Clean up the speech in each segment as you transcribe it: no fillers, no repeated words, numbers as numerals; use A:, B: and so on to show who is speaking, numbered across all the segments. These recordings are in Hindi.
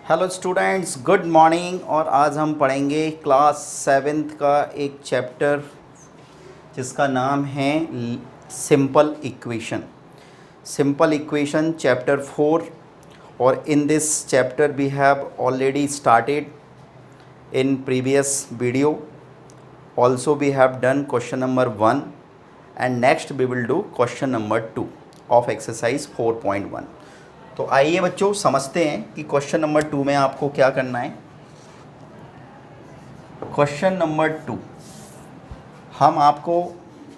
A: Hello students, good morning. और आज हम पढ़ेंगे क्लास 7th का एक चैप्टर जिसका नाम है simple equation. Simple equation chapter 4। और in this chapter we have already started in previous video. Also we have done question number 1 and next we will do question number 2 of exercise 4.1. तो आइए बच्चों समझते हैं कि क्वेश्चन नंबर 2 में आपको क्या करना है। क्वेश्चन नंबर 2 हम आपको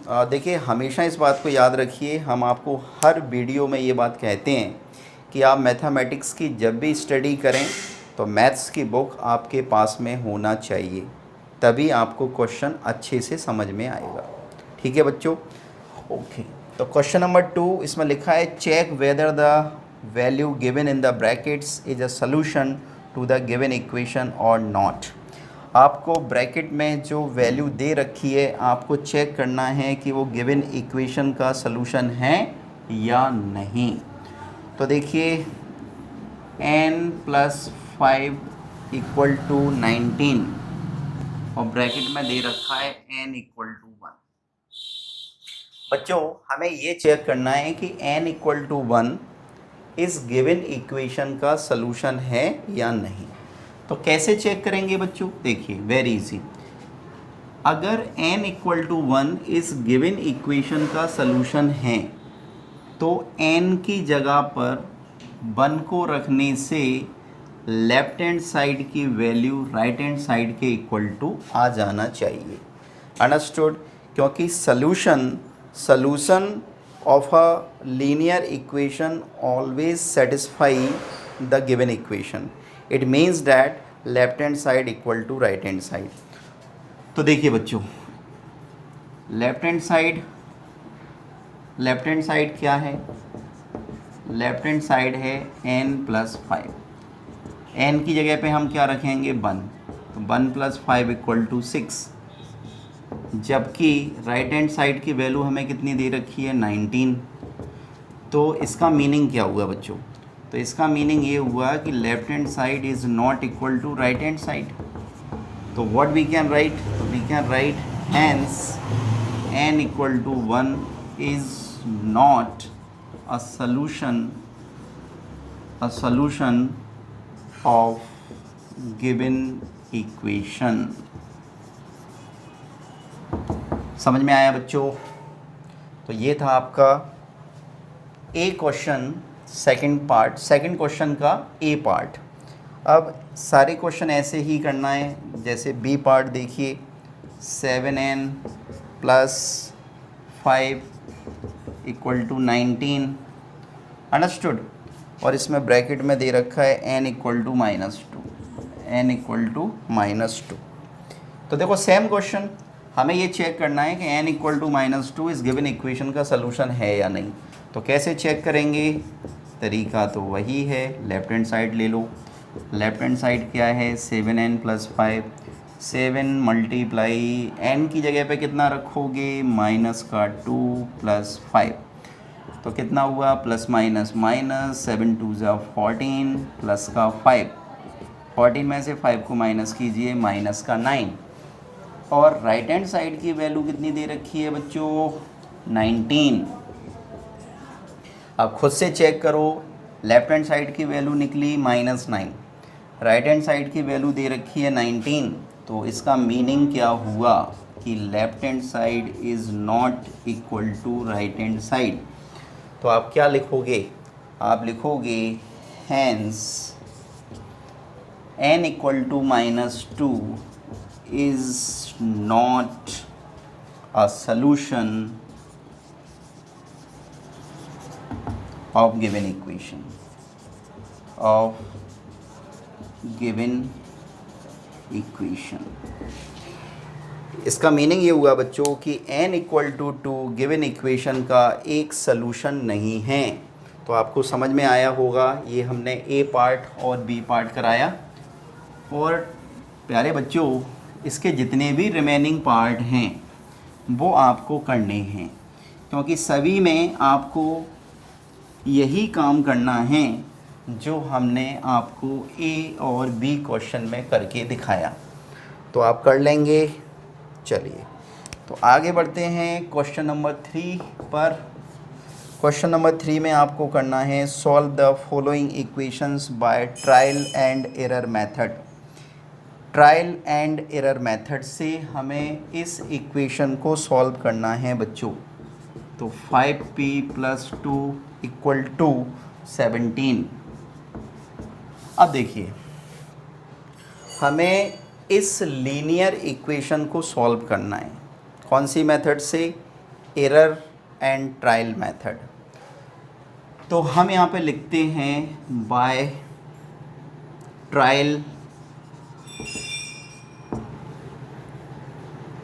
A: देखिए, हमेशा इस बात को याद रखिए, हम आपको हर वीडियो में ये बात कहते हैं कि आप मैथमेटिक्स की जब भी स्टडी करें तो मैथ्स की बुक आपके पास में होना चाहिए, तभी आपको क्वेश्चन अच्छे से समझ में आएगा। ठीक है बच्चों, ओके। तो क्वेश्चन नंबर 2 इसमें लिखा है check whether the value given in the brackets is a solution to the given equation और नॉट। आपको ब्रैकेट में जो वैल्यू दे रखी है आपको चेक करना है कि वो गिवन इक्वेशन का सॉल्यूशन है या नहीं। तो देखिए n + 5 = 19 और ब्रैकेट में दे रखा है n = 1। बच्चों हमें ये चेक करना है कि n = 1 इस गिवन इक्वेशन का सॉल्यूशन है या नहीं। तो कैसे चेक करेंगे बच्चों? देखिए वेरी इजी। अगर n = 1 इस गिवन इक्वेशन का सॉल्यूशन है तो n की जगह पर 1 को रखने से लेफ्ट हैंड साइड की वैल्यू राइट हैंड साइड के इक्वल टू आ जाना चाहिए। अंडरस्टूड? क्योंकि solution of a linear equation always satisfy the given equation. It means that left hand side equal to right hand side. तो देखिए बच्चों, लेफ्ट हैंड साइड क्या है? लेफ्ट हैंड साइड है n + 5। n की जगह पे हम क्या रखेंगे? 1। तो 1 + 5 = 6। जबकि राइट हैंड साइड की वैल्यू हमें कितनी दे रखी है? 19। तो इसका मीनिंग क्या हुआ बच्चों? तो इसका मीनिंग ये हुआ कि left hand side is not equal to right hand side. तो what we can write? We can write hence n = 1 is not a solution of given equation। समझ में आया बच्चों? तो ये था आपका ए क्वेश्चन, सेकंड क्वेश्चन का ए पार्ट। अब सारे क्वेश्चन ऐसे ही करना है। जैसे बी पार्ट देखिए, 7n + 5 = 19। अंडरस्टूड? और इसमें ब्रैकेट में दे रखा है n = -2। तो देखो सेम क्वेश्चन, हमें ये चेक करना है कि n = -2 इस गिवन इक्वेशन का सलूशन है या नहीं। तो कैसे चेक करेंगे? तरीका तो वही है, लेफ्ट हैंड साइड ले लो। लेफ्ट हैंड साइड क्या है? 7n + 5। 7 × n की जगह पे कितना रखोगे? -2 + 5। तो कितना हुआ? +- 7 × 2 = 14 +5। 14 में से 5 को माइनस कीजिए, -9। और राइट हैंड साइड की वैल्यू कितनी दे रखी है बच्चों? 19। अब खुद से चेक करो, लेफ्ट हैंड साइड की वैल्यू निकली -9, राइट हैंड साइड की वैल्यू दे रखी है 19। तो इसका मीनिंग क्या हुआ कि left hand side is not equal to right hand side. तो आप क्या लिखोगे? आप लिखोगे hence n = -2 is not a solution of given equation। इसका मीनिंग ये हुआ बच्चों कि n = 2 गिवन इक्वेशन का एक सलूशन नहीं है। तो आपको समझ में आया होगा, ये हमने ए पार्ट और बी पार्ट कराया। और प्यारे बच्चों, इसके जितने भी रिमेनिंग पार्ट हैं वो आपको करने हैं, क्योंकि सभी में आपको यही काम करना है जो हमने आपको ए और बी क्वेश्चन में करके दिखाया। तो आप कर लेंगे। चलिए तो आगे बढ़ते हैं क्वेश्चन नंबर 3 पर। क्वेश्चन नंबर 3 में आपको करना है solve the following equations by trial and error method. Trial and error method से हमें इस इक्वेशन को सॉल्व करना है बच्चों। तो 5p + 2 = 17। अब देखिए हमें इस लीनियर इक्वेशन को सॉल्व करना है। कौन सी मेथड से? Error and trial method. तो हम यहाँ पे लिखते हैं by trial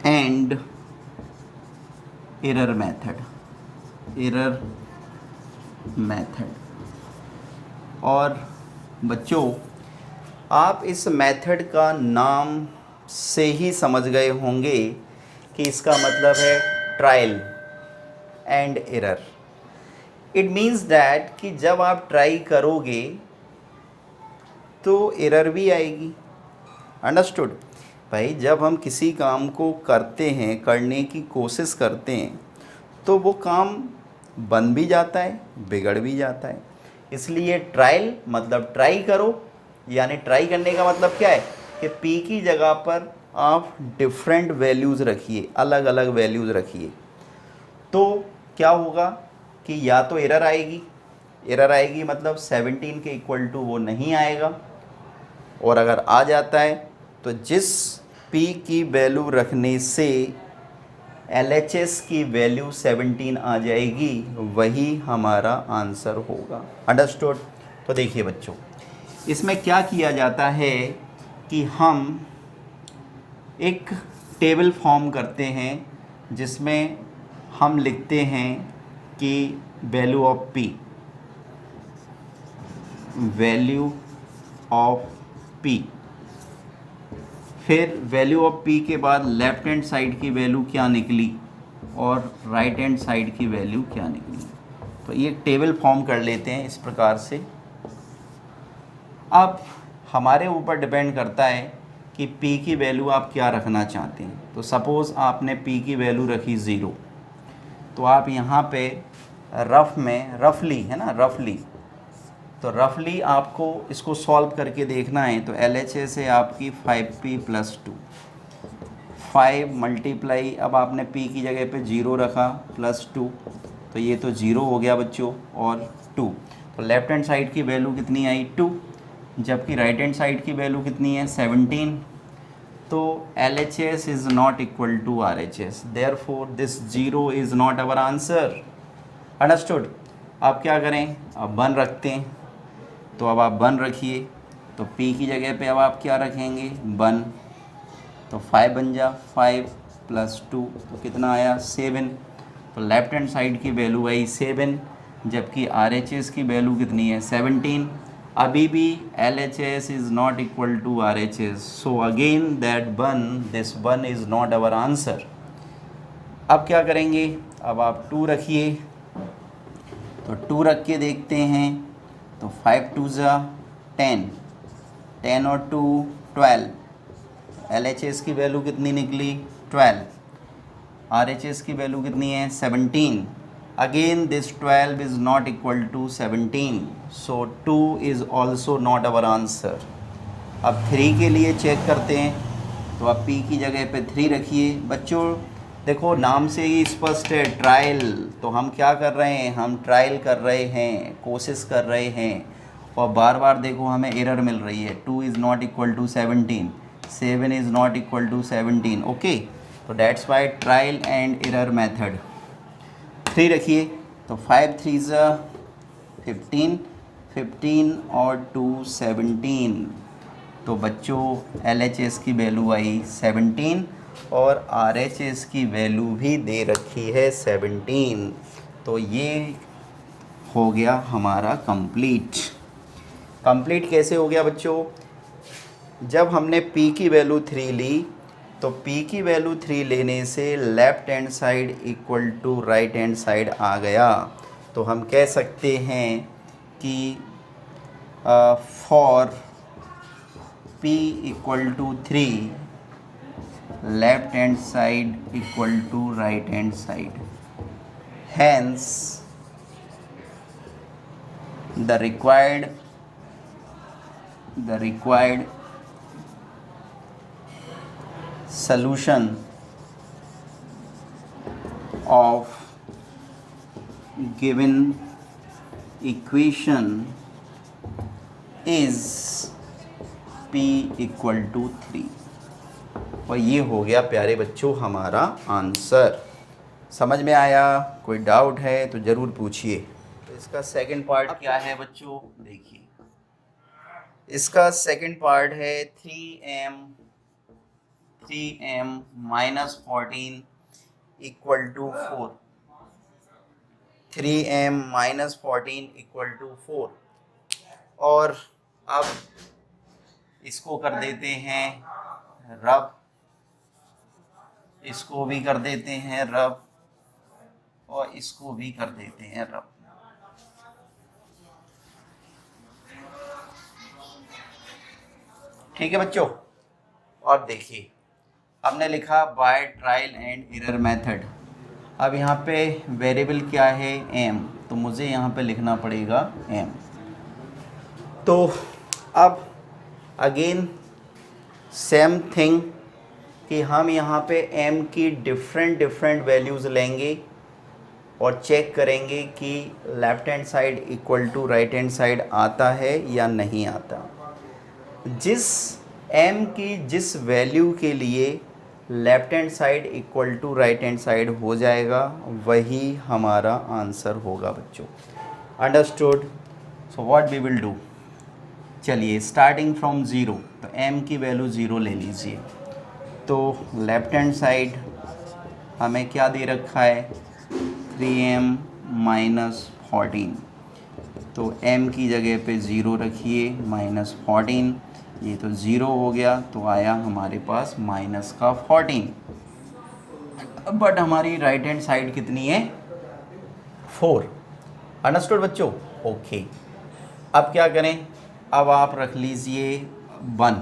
A: and error method. Error method. और बच्चों आप इस मेथड का नाम से ही समझ गए होंगे कि इसका मतलब है trial and error. It means that कि जब आप ट्राई करोगे तो एरर भी आएगी। अंडरस्टूड? भाई जब हम किसी काम को करते हैं, करने की कोशिश करते हैं, तो वो काम बन भी जाता है, बिगड़ भी जाता है। इसलिए ट्रायल मतलब ट्राई करो, यानी ट्राई करने का मतलब क्या है कि पी की जगह पर आप डिफरेंट वैल्यूज़ रखिए, अलग अलग वैल्यूज़ रखिए। तो क्या होगा कि या तो एरर आएगी, एरर आएगी मतलब 17 के इक्वल टू वो नहीं आएगा, और अगर आ जाता है तो जिस पी की वैल्यू रखने से LHS की वैल्यू 17 आ जाएगी वही हमारा आंसर होगा। अंडरस्टूड? तो देखिए बच्चों इसमें क्या किया जाता है कि हम एक टेबल फॉर्म करते हैं जिसमें हम लिखते हैं कि value of P, value of P, फिर वैल्यू ऑफ पी के बाद लेफ्ट हैंड साइड की वैल्यू क्या निकली और राइट हैंड साइड की वैल्यू क्या निकली। तो ये टेबल फॉर्म कर लेते हैं इस प्रकार से। अब हमारे ऊपर डिपेंड करता है कि p की वैल्यू आप क्या रखना चाहते हैं। तो सपोज़ आपने p की वैल्यू रखी 0, तो आप यहाँ पे रफली है ना, तो रफली आपको इसको सॉल्व करके देखना है। तो LHS है आपकी 5p + 2, 5 मल्टीप्लाई, अब आपने p की जगह पे 0 रखा +2, तो ये तो 0 हो गया बच्चों, और 2, तो लेफ्ट हैंड साइड की वैल्यू कितनी आई 2, जबकि राइट हैंड साइड की वैल्यू कितनी है 17। तो LHS is not equal to RHS, therefore this 0 is not our answer. Understood? आप क्या करें, अब 1 रखते हैं। तो अब आप 1 रखिए, तो P की जगह पे अब आप क्या रखेंगे 1, तो 5 बन जा, 5 + 2 तो कितना आया 7। तो लेफ्ट हैंड साइड की वैल्यू आई 7, जबकि RHS की वैल्यू कितनी है 17। अभी भी LHS is not equal to RHS, so again this 1 is not our answer. अब क्या करेंगे, अब आप 2 रखिए, तो 2 रख के देखते हैं। तो 5 2 ज़ा 10, 10 और 2 12, LHS की वैल्यू कितनी निकली 12, RHS की वैल्यू कितनी है 17। Again this 12 is not equal to 17, so 2 is also not our answer। अब 3 के लिए चेक करते हैं, तो आप P की जगह पे 3 रखिए। बच्चों देखो नाम से ही स्पष्ट है ट्रायल, तो हम क्या कर रहे हैं, हम ट्रायल कर रहे हैं, कोशिश कर रहे हैं, और बार बार देखो हमें एरर मिल रही है 2 is not equal to 17, 7 is not equal to 17। Okay, तो that's why trial and error method. 3 रखिए, तो 5 3 ज़ा 15, 15 और 2 17। तो बच्चों LHS की वैल्यू आई 17 और RHS की वैल्यू भी दे रखी है 17। तो ये हो गया हमारा कंप्लीट। कंप्लीट कैसे हो गया बच्चों, जब हमने P की वैल्यू 3 ली, तो P की वैल्यू 3 लेने से left hand side equal to right hand side आ गया। तो हम कह सकते हैं कि for p equal to 3 left hand side equal to right hand side, hence the required solution of given equation is p equal to 3। और ये हो गया प्यारे बच्चों हमारा आंसर। समझ में आया? कोई डाउट है तो ज़रूर पूछिए। तो इसका सेकंड पार्ट क्या है बच्चों, देखिए इसका सेकंड पार्ट है 3m minus 14 equal to 4। 3m minus 14 equal to 4। और अब इसको कर देते हैं रब, इसको भी कर देते हैं रब, और इसको भी कर देते हैं रब। ठीक है बच्चों। और देखिए हमने लिखा by trial and error method. अब यहाँ पे वेरिएबल क्या है, m, तो मुझे यहाँ पे लिखना पड़ेगा m। तो अब अगेन सेम थिंग कि हम यहाँ पे m की डिफरेंट वैल्यूज़ लेंगे और चेक करेंगे कि left hand side equal to right hand side आता है या नहीं आता। जिस m की जिस वैल्यू के लिए left hand side equal to right hand side हो जाएगा वही हमारा आंसर होगा बच्चों। Understood? So what we will do, चलिए स्टार्टिंग फ्रॉम ज़ीरो, तो m की वैल्यू ज़ीरो ले लीजिए। तो लेफ्ट हैंड साइड हमें क्या दे रखा है, 3m माइनस 14, तो m की जगह पे ज़ीरो रखिए, माइनस 14, ये तो ज़ीरो हो गया, तो आया हमारे पास माइनस का 14। बट हमारी राइट हैंड साइड कितनी है, 4। अंडरस्टूड बच्चों? ओके। अब क्या करें, अब आप रख लीजिए 1।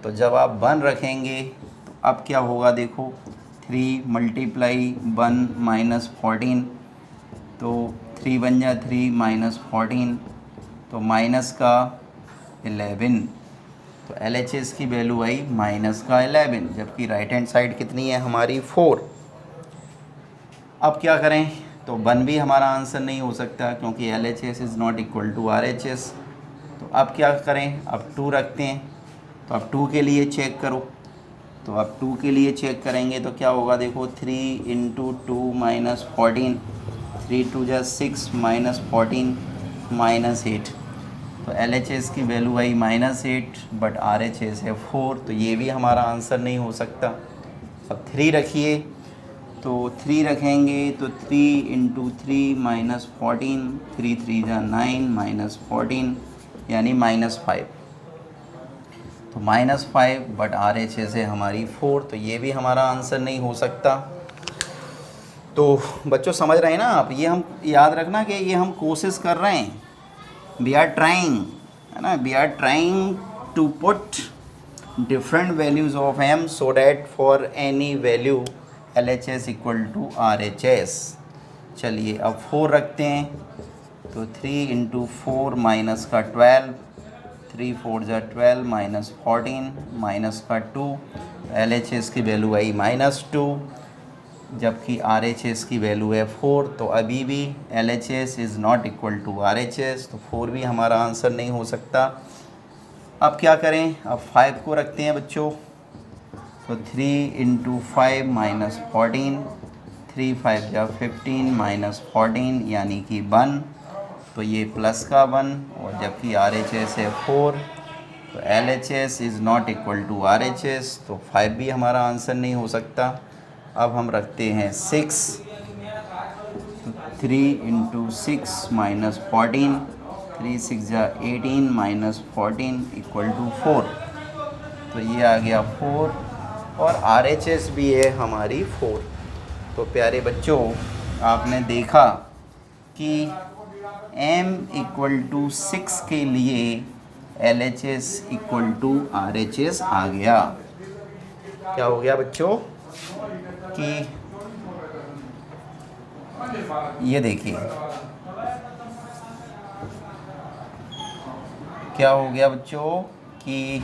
A: तो जब आप 1 रखेंगे तो अब क्या होगा, देखो 3 मल्टीप्लाई 1 माइनस 14, तो 3 बन जा 3 माइनस 14, तो माइनस का 11, तो LHS की वैल्यू आई माइनस का 11, जबकि राइट हैंड साइड कितनी है हमारी 4। अब क्या करें, तो 1 भी हमारा आंसर नहीं हो सकता क्योंकि LHS is not equal to RHS। तो अब क्या करें, अब 2 रखते हैं, तो अब 2 के लिए चेक करो, तो अब 2 के लिए चेक करेंगे तो क्या होगा, देखो 3 इंटू 2 माइनस 14, 3 2 जा 6 माइनस 14 माइनस 8, तो LHS की value I minus 8, but RHS है 4, तो ये भी हमारा आंसर नहीं हो सकता। अब 3 रखिए, तो 3 रखेंगे तो 3 इंटू 3 माइनस 14, 3 3 जा 9 माइनस 14 यानी माइनस 5, तो माइनस 5, बट RHS है हमारी 4, तो ये भी हमारा आंसर नहीं हो सकता। तो बच्चों समझ रहे हैं ना आप, ये हम याद रखना कि ये हम कोशिश कर रहे हैं, वी आर ट्राइंग, है ना, we are trying to put different values of m so that for any value LHS equal to RHS। चलिए अब 4 रखते हैं, तो 3 इंटू 4 माइनस का 12, 3 4 जा 12 माइनस 14 माइनस का 2, LHS की वैल्यू आई माइनस 2, जबकि RHS की वैल्यू है 4, तो अभी भी LHS is not equal to RHS, तो 4 भी हमारा आंसर नहीं हो सकता। अब क्या करें, अब 5 को रखते हैं बच्चों, तो 3 इंटू 5 माइनस 14, 3 5 जा 15 माइनस 14 यानी कि 1, तो ये प्लस का 1, और जबकि RHS है 4, तो LHS is not equal to RHS, तो 5 भी हमारा आंसर नहीं हो सकता। अब हम रखते हैं 6, 3 इंटू 6 माइनस 14, 3 6 जा 18 माइनस 14 इक्वल टू 4, तो ये आ गया 4, और RHS भी है हमारी 4। तो प्यारे बच्चों आपने देखा कि m इक्वल टू 6 के लिए LHS इक्वल टू RHS आ गया। क्या हो गया बच्चों कि ये देखिए क्या हो गया बच्चों कि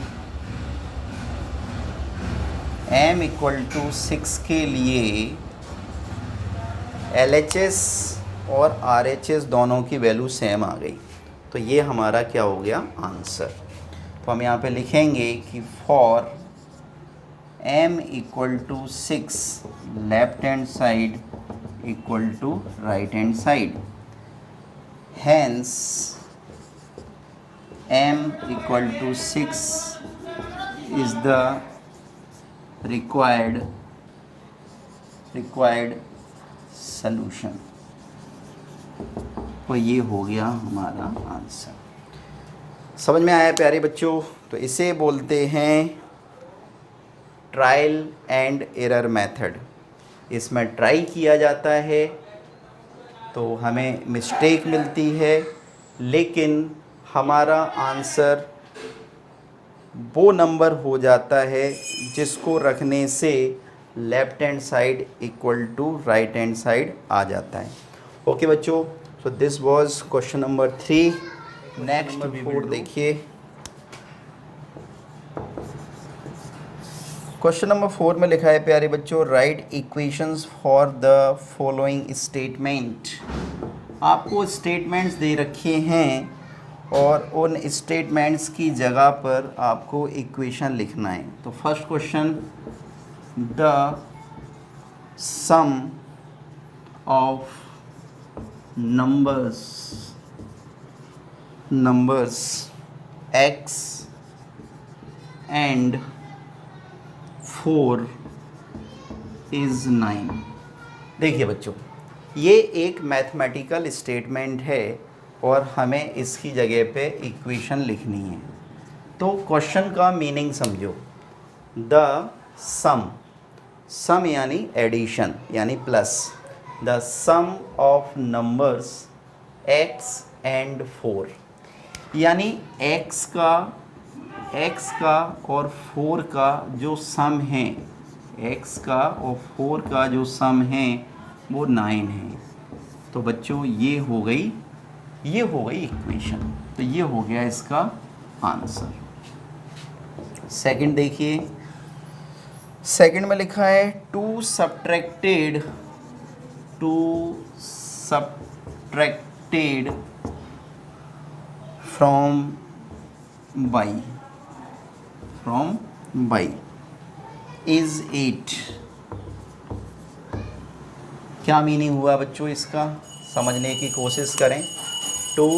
A: m इक्वल टू 6 के लिए LHS और RHS दोनों की वैल्यू सेम आ गई। तो ये हमारा क्या हो गया आंसर। तो हम यहाँ पे लिखेंगे कि for m equal to 6 left hand side equal to right hand side, hence m equal to 6 is the required solution। तो ये हो गया हमारा आंसर। समझ में आया प्यारे बच्चों। तो इसे बोलते हैं ट्रायल एंड एरर मेथड। इसमें ट्राई किया जाता है तो हमें मिस्टेक मिलती है, लेकिन हमारा आंसर वो नंबर हो जाता है जिसको रखने से left hand side equal to right hand side आ जाता है। ओके बच्चों, so this was question number 3। Next we 4 देखिए। क्वेश्चन नंबर 4 में लिखा है प्यारे बच्चों, right equations for the following statement. आपको स्टेटमेंट्स दे रखे हैं और उन स्टेटमेंट्स की जगह पर आपको इक्वेशन लिखना है। तो first question, the sum of numbers x and 4 is 9। देखिए बच्चों, ये एक मैथमेटिकल स्टेटमेंट है और हमें इसकी जगह पे इक्वेशन लिखनी है। तो क्वेश्चन का मीनिंग समझो। द सम यानी एडिशन यानी plus, the sum of numbers x and 4, यानी x का और 4 का जो सम है, x का और 4 का जो सम है वो 9 है। तो बच्चों ये हो गई इक्वेशन। तो ये हो गया इसका आंसर। सेकंड देखिए, सेकंड में लिखा है two subtracted from y is 8। क्या मीनिंग हुआ बच्चों इसका, समझने की कोशिश करें। टू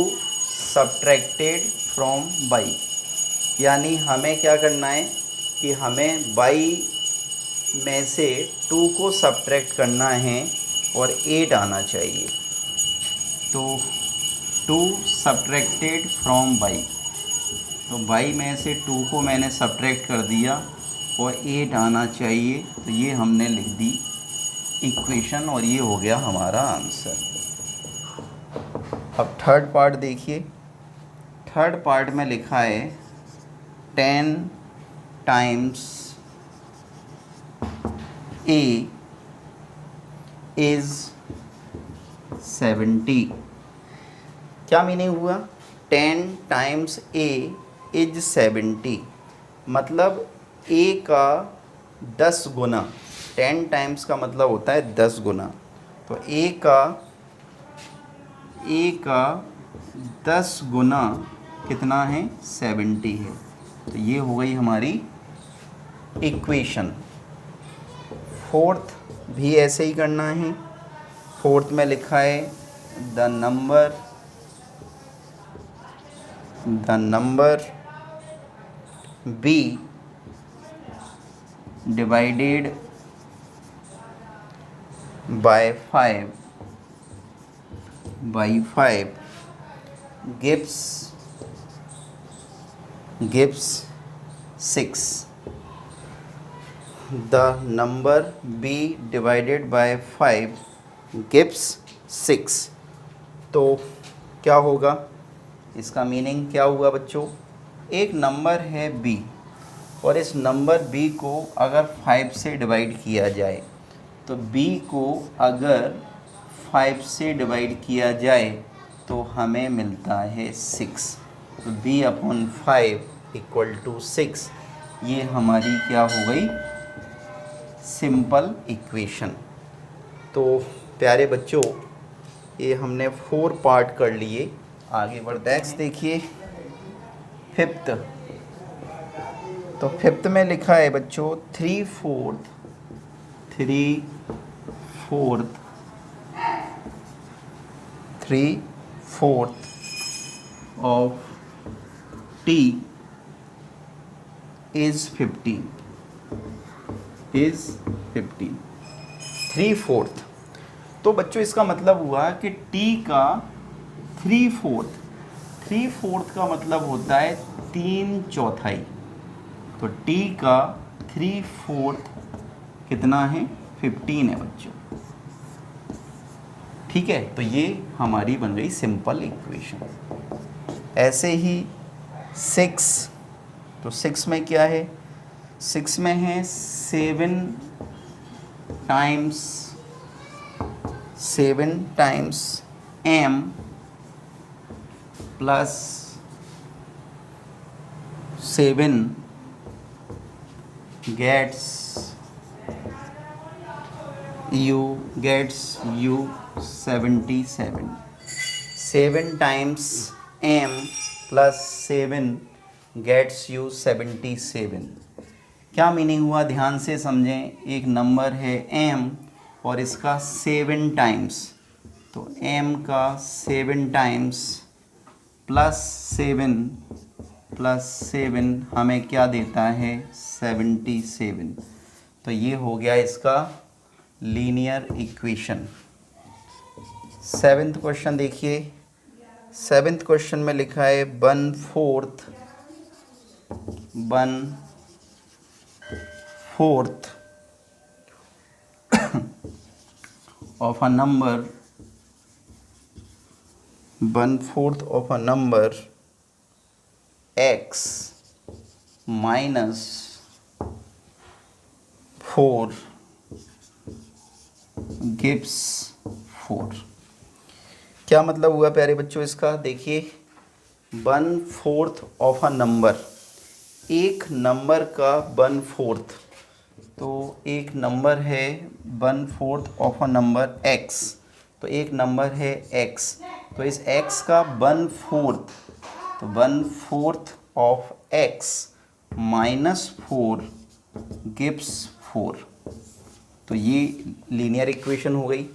A: सब्ट्रैक्टेड फ्रॉम बाई, यानी हमें क्या करना है कि हमें बाई में से 2 को सब्ट्रैक्ट करना है और 8 आना चाहिए। तो 2 सब्ट्रैक्टेड फ्रॉम बाई, तो बाई में से 2 को मैंने सब्ट्रैक्ट कर दिया और 8 आना चाहिए। तो ये हमने लिख दी इक्वेशन और ये हो गया हमारा आंसर। अब थर्ड पार्ट देखिए। थर्ड पार्ट में लिखा है 10 टाइम्स a इज़ 70। क्या मीनिंग हुआ, 10 टाइम्स a इज 70, मतलब a का 10 गुना। 10 टाइम्स का मतलब होता है 10 गुना। तो a का 10 गुना कितना है, 70 है। तो ये हो गई हमारी इक्वेशन। फोर्थ भी ऐसे ही करना है। फोर्थ में लिखा है the number b divided by 5 gives 6। The number b divided by 5 gives 6। तो क्या होगा, इसका मीनिंग क्या हुआ बच्चों, एक नंबर है b और इस नंबर b को अगर 5 से डिवाइड किया जाए, तो b को अगर 5 से डिवाइड किया जाए तो हमें मिलता है 6। तो b/5 इक्वल टू 6, ये हमारी क्या हो गई, सिंपल इक्वेशन। तो प्यारे बच्चों, ये हमने 4 पार्ट कर लिए। आगे बढ़ते हैं। नेक्स्ट देखिए फिफ्थ। तो फिफ्थ में लिखा है बच्चों 3/4 ऑफ t is 15 3/4। तो बच्चों इसका मतलब हुआ कि t का 3/4 का मतलब होता है 3/4। तो t का 3/4 कितना है, 15 है बच्चों। ठीक है, तो ये हमारी बन गई सिंपल इक्वेशन। ऐसे ही 6, तो 6 में क्या है, 6 में है 7 times m plus 7 gets you 77। 7 times m plus 7 gets you 77। क्या मीनिंग हुआ, ध्यान से समझें। एक नंबर है m और इसका 7 टाइम्स, तो m का 7 टाइम्स प्लस 7 हमें क्या देता है, 77। तो ये हो गया इसका लीनियर इक्वेशन। 7th क्वेश्चन देखिए। 7th क्वेश्चन में लिखा है 1/4 of a number 1/4 of a number x minus 4 gives 4। क्या मतलब हुआ प्यारे बच्चों इसका, देखिए 1/4 ऑफ अ नंबर, एक नंबर का 1/4। तो एक नंबर है 1/4 ऑफ अ नंबर x, तो एक नंबर है x, तो इस x का 1/4, तो 1/4 ऑफ x माइनस 4 गिव्स 4। तो ये लीनियर इक्वेशन हो गई।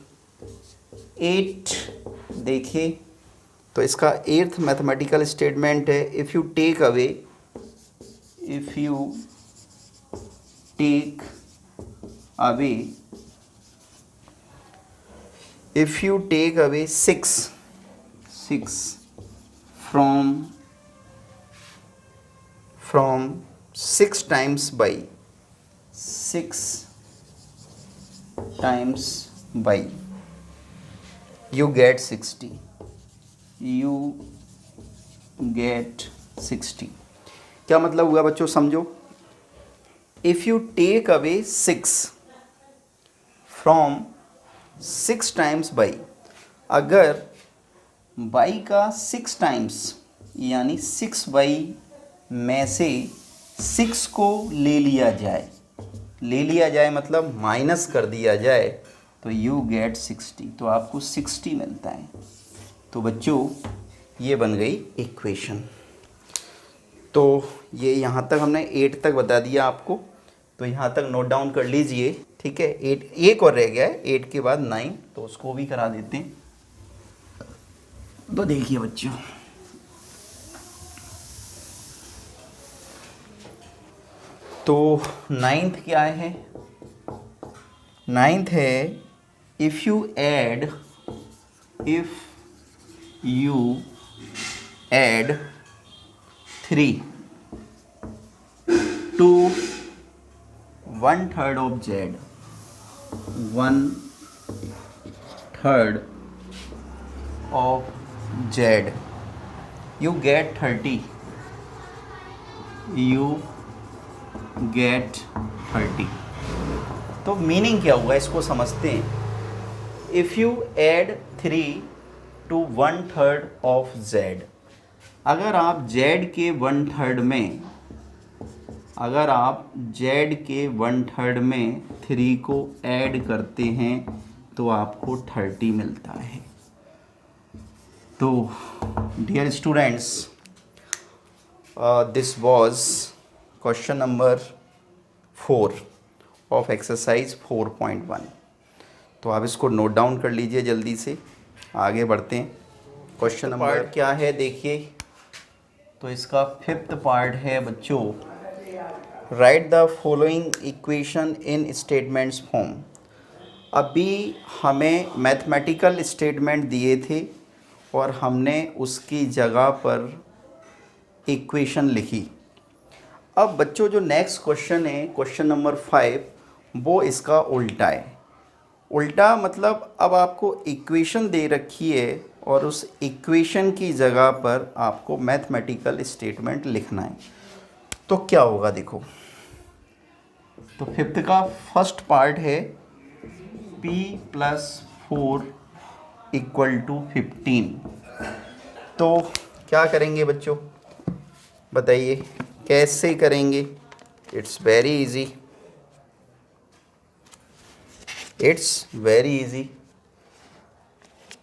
A: 8 देखिए, तो इसका 8th मैथमेटिकल स्टेटमेंट है if you take away 6 from 6 times by you get 60। क्या मतलब हुआ बच्चों, समझो। If you take away 6 from 6 times y, अगर बाई का 6 टाइम्स यानी 6 बाई में से 6 को ले लिया जाए मतलब माइनस कर दिया जाए, तो यू गेट 60, तो आपको 60 मिलता है। तो बच्चों ये बन गई इक्वेशन। तो ये यहाँ तक हमने 8 तक बता दिया आपको, तो यहाँ तक नोट डाउन कर लीजिए। ठीक है, 8 एक और रह गया है, 8 के बाद 9, तो उसको भी करा देते हैं। तो देखिए बच्चों, तो 9th क्या है, 9th है if you add 3 to 1/3 of z, 1/3 of z, you get 30, you get 30। तो मीनिंग क्या हुआ इसको समझते हैं। If you add 3 to 1/3 of z, अगर आप जेड के 1/3 में, अगर आप जेड के 1/3 में 3 को ऐड करते हैं तो आपको 30 मिलता है। तो dear students, this was question number 4 of exercise 4.1। तो आप इसको नोट डाउन कर लीजिए जल्दी से, आगे बढ़ते हैं। क्वेश्चन नंबर क्या है देखिए, तो इसका 5th पार्ट है बच्चों, right the following equation in statements form. अभी हमें मैथमेटिकल स्टेटमेंट दिए थे और हमने उसकी जगह पर इक्वेशन लिखी। अब बच्चों जो नेक्स्ट क्वेश्चन है, क्वेश्चन नंबर 5, वो इसका उल्टा है। उल्टा मतलब अब आपको इक्वेशन दे रखी है और उस इक्वेशन की जगह पर आपको मैथमेटिकल स्टेटमेंट लिखना है। तो क्या होगा देखो, तो 5th का फर्स्ट पार्ट है p + 4 = 15। तो क्या करेंगे बच्चों, बताइए कैसे करेंगे। It's very easy, it's very easy.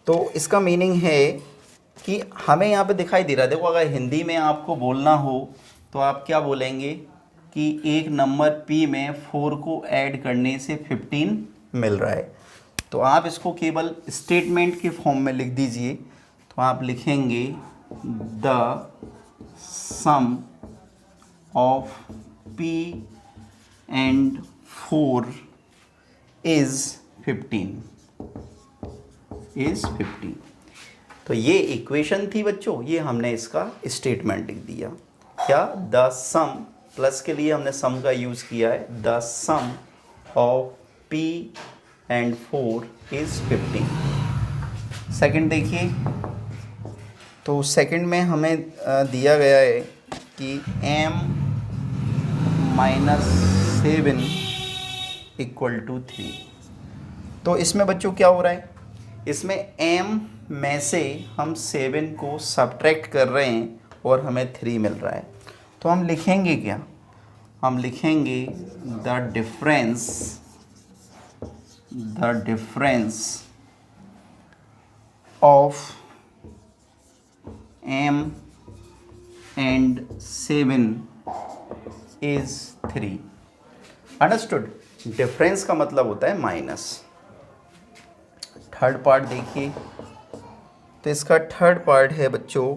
A: तो इसका मीनिंग है कि हमें यहाँ पे दिखाई दे रहा है, देखो अगर हिंदी में आपको बोलना हो तो आप क्या बोलेंगे कि एक नंबर p में 4 को ऐड करने से 15 मिल रहा है। तो आप इसको केवल स्टेटमेंट के फॉर्म में लिख दीजिए। तो आप लिखेंगे the sum of p and 4 is 15, is 15। तो ये इक्वेशन थी बच्चों, ये हमने इसका स्टेटमेंट लिख दिया। क्या, द सम, प्लस के लिए हमने सम का यूज़ किया है, the sum of p and 4 is 15। Second देखिए, तो सेकंड में हमें दिया गया है कि m - 7 = 3। तो इसमें बच्चों क्या हो रहा है, इसमें m में से हम 7 को सब्ट्रैक्ट कर रहे हैं और हमें 3 मिल रहा है। तो हम लिखेंगे क्या, हम लिखेंगे the difference of m and 7 is 3। Understood. Difference का मतलब होता है माइनस। थर्ड पार्ट देखिए, तो इसका थर्ड पार्ट है बच्चों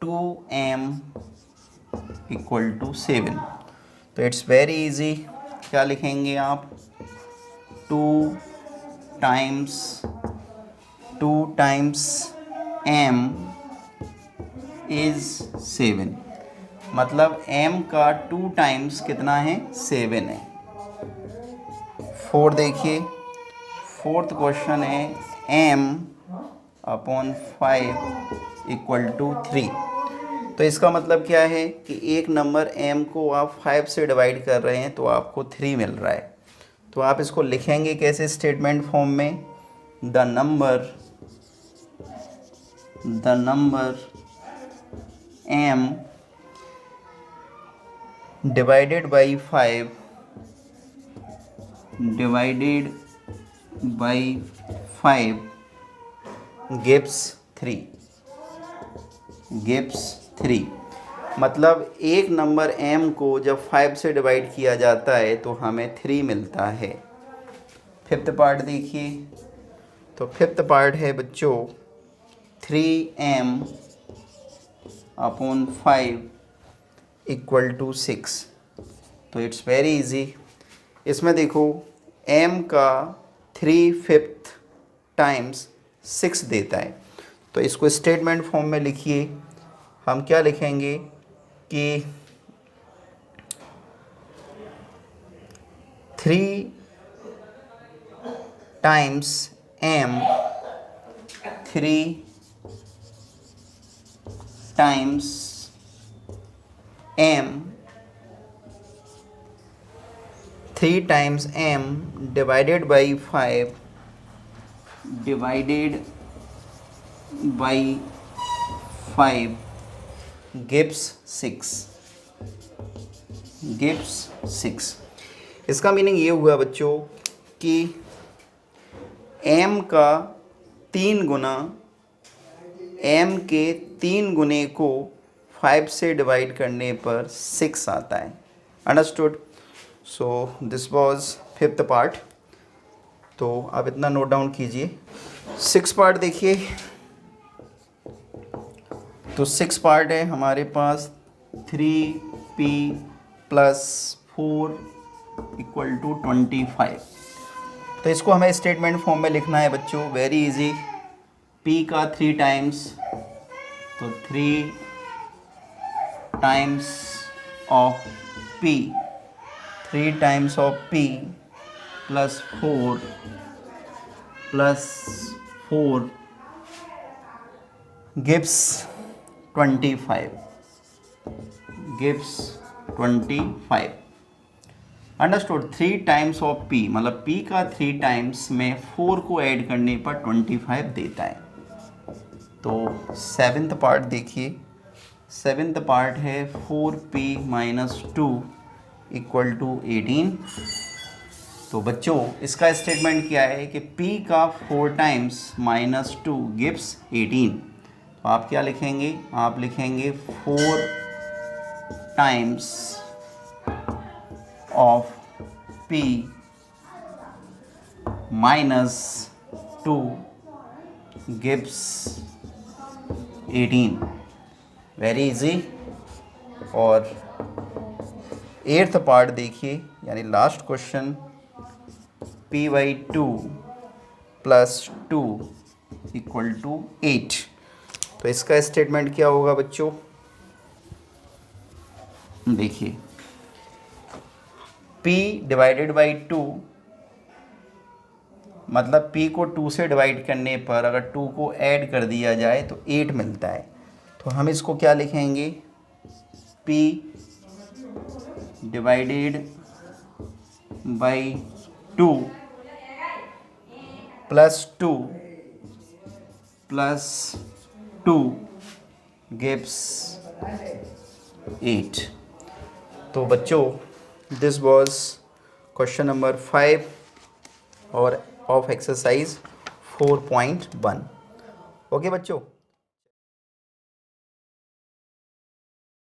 A: 2m = 7। तो इट्स वेरी इजी, क्या लिखेंगे आप, 2 टाइम्स m इज़ 7। मतलब m का 2 टाइम्स कितना है, 7 है। 4 देखिए, फोर्थ क्वेश्चन है m/5 = 3। तो इसका मतलब क्या है कि एक नंबर m को आप 5 से डिवाइड कर रहे हैं तो आपको 3 मिल रहा है। तो आप इसको लिखेंगे कैसे स्टेटमेंट फॉर्म में, the number m divided by 5 gives 3। मतलब एक नंबर m को जब 5 से डिवाइड किया जाता है तो हमें 3 मिलता है। फिफ्थ पार्ट देखिए, तो फिफ्थ पार्ट है बच्चों 3m/5 = 6। तो इट्स वेरी इजी। इसमें देखो m का 3/5 टाइम्स 6 देता है। तो इसको स्टेटमेंट फॉर्म में लिखिए। हम क्या लिखेंगे कि 3 times m 3 times m, 3 times m divided by 5 divided by 5 gives 6, gives 6। इसका मीनिंग ये हुआ बच्चों कि m का 3 गुना, m के 3 गुने को 5 से डिवाइड करने पर 6 आता है। Understood? So this was fifth part. तो आप इतना नोट डाउन कीजिए। 6 पार्ट देखिए, तो 6 पार्ट है हमारे पास 3p प्लस 4 इक्वल टू 25। तो इसको हमें स्टेटमेंट फॉर्म में लिखना है बच्चों, वेरी इजी। p का 3 टाइम्स, तो 3 times of p, 3 times of p plus 4 gives 25, gives 25। Understood? 3 times of p मतलब p का 3 टाइम्स में 4 को ऐड करने पर 25 देता है। तो 7th पार्ट देखिए, 7th पार्ट है 4p माइनस 2 इक्वल टू 18। तो बच्चों इसका स्टेटमेंट क्या है कि p का 4 टाइम्स माइनस 2 गिव्स 18। तो आप क्या लिखेंगे? आप लिखेंगे 4 times of p minus 2 gives 18। Very easy. और 8th पार्ट देखिए, यानी last question, p by 2 plus 2 equal to 8। तो इसका स्टेटमेंट क्या होगा बच्चों? देखिए p डिवाइडेड बाई 2 मतलब p को 2 से डिवाइड करने पर अगर 2 को ऐड कर दिया जाए तो 8 मिलता है। तो हम इसको क्या लिखेंगे? p divided by 2 plus 2 plus 2 gives 8। तो बच्चों दिस वाज क्वेश्चन नंबर 5 और ऑफ एक्सरसाइज 4.1। ओके बच्चों।